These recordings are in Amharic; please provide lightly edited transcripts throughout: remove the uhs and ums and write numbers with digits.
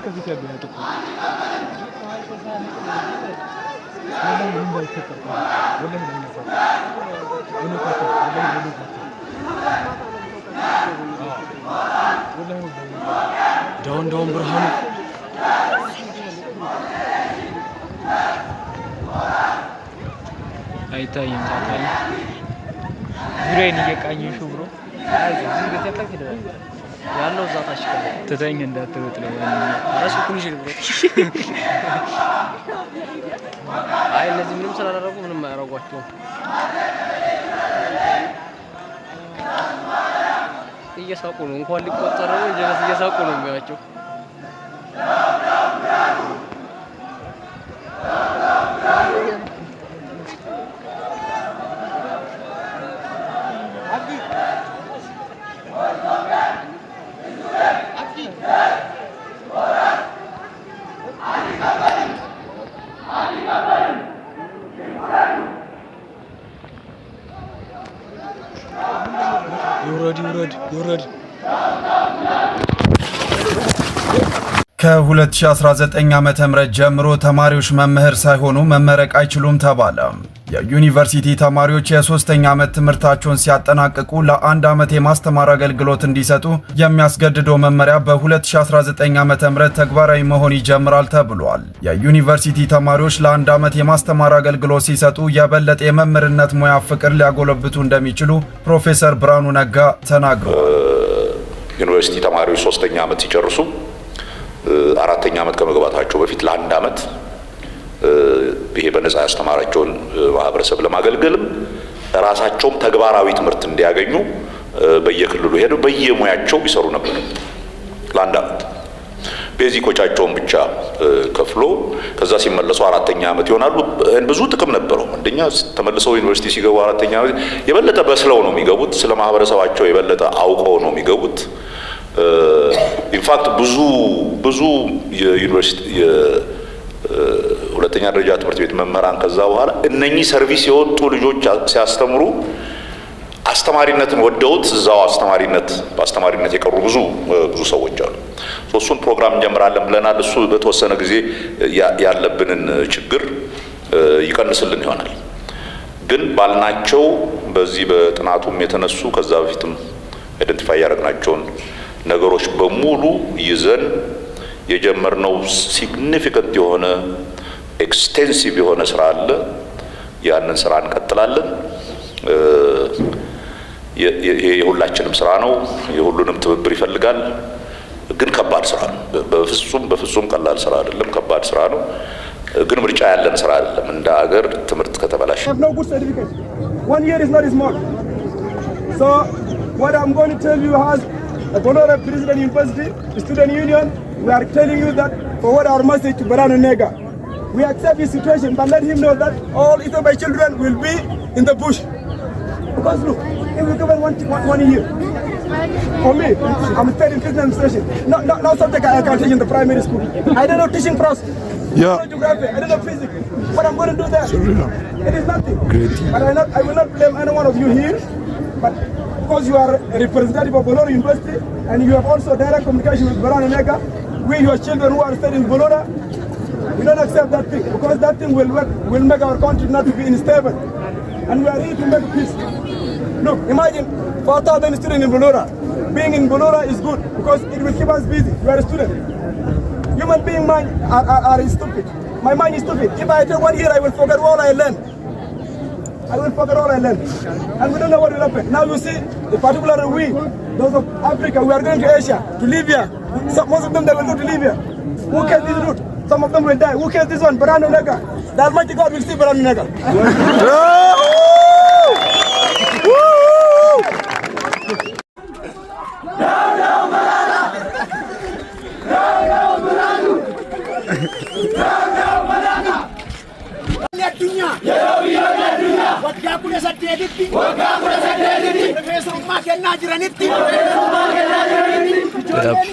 ከፊት ያለው ያጥቁ ወላሂ ምን ባይተከፈ ወላሂ ምን ይፈታ እኔ ካተ ወላሂ ዳውን ብርሃኑ አይታይም ታካይ ዙሪያን እየቃኘሽ ብሮ እዚህ በተከፈ ይደረጋል ያለው ዛታሽ ተተኝ እንዳትወጥ ነው አራሽ ኩንሽ ብሮ አይ እነዚህ ምንም ስላላረጉ ምንም አያረጓቸው እየሳቁ ነው እንኳን ሊቆጠሩ ጀለስ እየሳቁ ነው የሚያቸው ይውረድ ከ2019 ዓመተ ምህረት ጀምሮ ተማሪዎች መምህር ሳይሆኑ መመረቅ አይችሉም ተባለ። የዩኒቨርሲቲ ተማሪዎች የሶስተኛ ዓመት ትምህርታቸውን ሲያጠናቅቁ ለአንድ ዓመት የማስተማር አገልግሎት እንዲሰጡ የሚያስገድደው መመሪያ በ2019 ዓመተ ምህረት ተግባራዊ መሆን ይጀምራል ተብሏል። የዩኒቨርሲቲ ተማሪዎች ለአንድ ዓመት የማስተማር አገልግሎት ሲሰጡ የበለጠ የመምህርነት ሙያ ፍቅር ሊያጎለብቱ እንደሚችሉ ፕሮፌሰር ብርሃኑ ነጋ ተናግረዋል። ዩኒቨርሲቲ ተማሪዎች ሶስተኛ ዓመት ሲጨርሱ አራተኛ ዓመት ከመግባታቸው በፊት ለአንድ ዓመት ይሄ በነጻ ያስተማራቸውን ማህበረሰብ ለማገልገልም ራሳቸውም ተግባራዊ ትምህርት እንዲያገኙ በየክልሉ ሄደው በየሙያቸው ቢሰሩ ነበር። ለአንድ ዓመት ቤዚኮቻቸውን ብቻ ከፍሎ ከዛ ሲመለሱ አራተኛ ዓመት ይሆናሉ። ብዙ ጥቅም ነበረው። አንደኛ ተመልሰው ዩኒቨርሲቲ ሲገቡ አራተኛ ዓመት የበለጠ በስለው ነው የሚገቡት። ስለ ማህበረሰባቸው የበለጠ አውቀው ነው የሚገቡት። ኢንፋክት ብዙ የዩኒቨርሲቲ ሁለተኛ ደረጃ ትምህርት ቤት መምህራን ከዛ በኋላ እነኚህ ሰርቪስ የወጡ ልጆች ሲያስተምሩ አስተማሪነትን ወደውት እዛው በአስተማሪነት የቀሩ ብዙ ሰዎች አሉ። እሱን ፕሮግራም እንጀምራለን ብለናል። እሱ በተወሰነ ጊዜ ያለብንን ችግር ይቀንስልን ይሆናል። ግን ባልናቸው በዚህ በጥናቱም የተነሱ ከዛ በፊትም አይደንቲፋይ ያደረግናቸውን ነገሮች በሙሉ ይዘን የጀመርነው ሲግኒፊካንት የሆነ ኤክስቴንሲቭ የሆነ ስራ አለ። ያንን ስራ እንቀጥላለን። የሁላችንም ስራ ነው። የሁሉንም ትብብር ይፈልጋል። ግን ከባድ ስራ ነው። በፍጹም ቀላል ስራ አይደለም። ከባድ ስራ ነው። ግን ምርጫ ያለን ስራ አይደለም። እንደ ሀገር ትምህርት ከተበላሸ The Bolora President University Student Union, we are telling you that forward our message to Branu Nega. We accept his situation, but let him know that all Ethiopian children will be in the bush. Because look, if we given one year, for me, I'm studying Christian administration. No subject I can teach in the primary school. I don't know teaching process. I don't know geography. I don't know physics. What I'm going to do there? It is nothing. Great. But I will not blame any one of you here. But because you are a representative of Bolora University and you have also direct communication with Branu Nega, we, your children who are studying Bolora, we don't accept that thing because that thing will make our country not to be unstable. And we are here to make peace. Look, imagine 4,000 students in Bolora. Being in Bolora is good because it will keep us busy. We are a student. Human beings mind are stupid. My mind is stupid. If I take 1 year, I will forget all I learned. And we don't know what will happen. Now you see, particularly we, those of Africa, we are going to Asia, to Libya. So most of them, they will go to Libya. Who cares this route? Some of them will die. Who cares this one? Branu Nega. The Almighty God will see Branu Nega.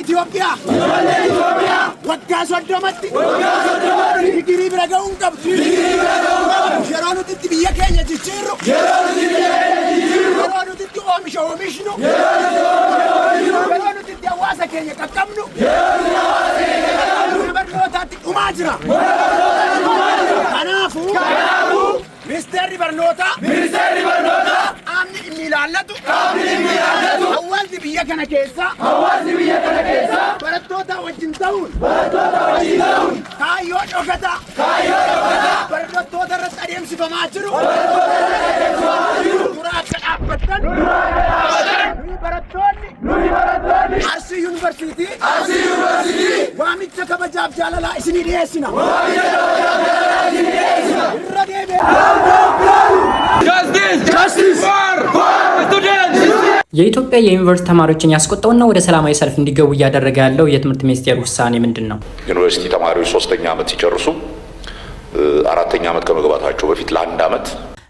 Ethiopia. Wagga sodomatti. Digiri bragaun qabdi. Yeroo nuti biyya keenya jijjiirru. Yeroo nuti oomishnu. Yeroo nuti hawaasa keenya qaqqabnu. jira. Kanaafu Ministeerri Barnootaa qaamni dhimmi ilaallatu hawaasni biyya kana keessa barattoota wajjin ta'uun kaayyoo dhokataa barattoota irratti adeemsifamaa jiru dura akka dhaabbattan barattoonni Arsii Yuunivarsiitii waamicha kabajaaf jaalalaa isinii dhiyeessina. የኢትዮጵያ የዩኒቨርሲቲ ተማሪዎችን ያስቆጣውና ወደ ሰላማዊ ሰልፍ እንዲገቡ እያደረገ ያለው የትምህርት ሚኒስቴር ውሳኔ ምንድነው? ዩኒቨርሲቲ ተማሪዎች 3ኛ ዓመት ሲጨርሱ 4ኛ ዓመት ከመግባታቸው በፊት ለ1 ዓመት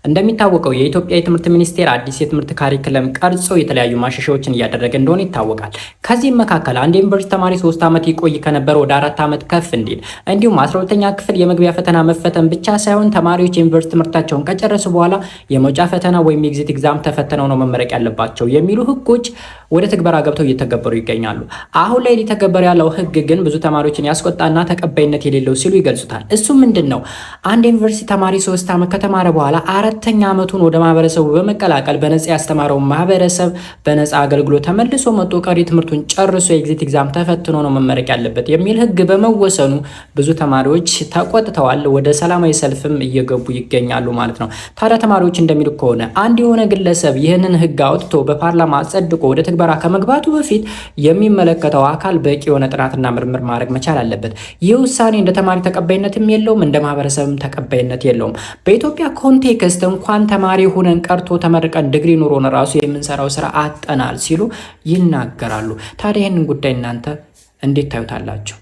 እንደሚታወቀው የኢትዮጵያ የትምህርት ሚኒስቴር አዲስ የትምህርት ካሪኩለም ቀርጾ የተለያዩ ማሻሻያዎችን እያደረገ እንደሆነ ይታወቃል። ከዚህም መካከል አንድ ዩኒቨርሲቲ ተማሪ 3 ዓመት ይቆይ ከነበረ ወደ 4 ዓመት ከፍ እንዲል እንዲሁም 12ኛ ክፍል የመግቢያ ፈተና መፈተን ብቻ ሳይሆን ተማሪዎች የዩኒቨርሲቲ ትምህርታቸውን ከጨረሱ በኋላ የመውጫ ፈተና ወይም ኤግዚት ኤግዛም ተፈተነው ነው መመረቅ ያለባቸው የሚሉ ህጎች ወደ ትግበራ ገብተው እየተገበሩ ይገኛሉ። አሁን ላይ ሊተገበር ያለው ህግ ግን ብዙ ተማሪዎችን ያስቆጣና ተቀባይነት የሌለው ሲሉ ይገልጹታል። እሱ ምንድነው? አንድ ዩኒቨርሲቲ ተማሪ 3 ዓመት ከተማረ በኋላ 4ኛ ዓመቱን ወደ ማህበረሰቡ በመቀላቀል በነፃ ያስተማረው ማህበረሰብ በነፃ አገልግሎት ተመልሶ መጥቶ ቀሪ ትምህርቱን ጨርሶ ኤግዚት ኤግዛም ተፈትኖ ነው መመረቅ ያለበት የሚል ህግ በመወሰኑ ብዙ ተማሪዎች ተቆጥተዋል። ወደ ሰላማዊ ሰልፍም እየገቡ ይገኛሉ ማለት ነው። ታዲያ ተማሪዎች እንደሚሉ ከሆነ አንድ የሆነ ግለሰብ ይህንን ህግ አውጥቶ በፓርላማ አጸድቆ ወደ ትግበራ ከመግባቱ በፊት የሚመለከተው አካል በቂ የሆነ ጥናትና ምርምር ማድረግ መቻል አለበት። ይህ ውሳኔ እንደ ተማሪ ተቀባይነትም የለውም፣ እንደ ማህበረሰብም ተቀባይነት የለውም። በኢትዮጵያ ኮንቴክስት እንኳን ተማሪ ሆነን ቀርቶ ተመርቀን ዲግሪ ኑሮን ራሱ የምንሰራው ስራ አጠናል ሲሉ ይናገራሉ። ታዲያ ይህንን ጉዳይ እናንተ እንዴት ታዩታላችሁ?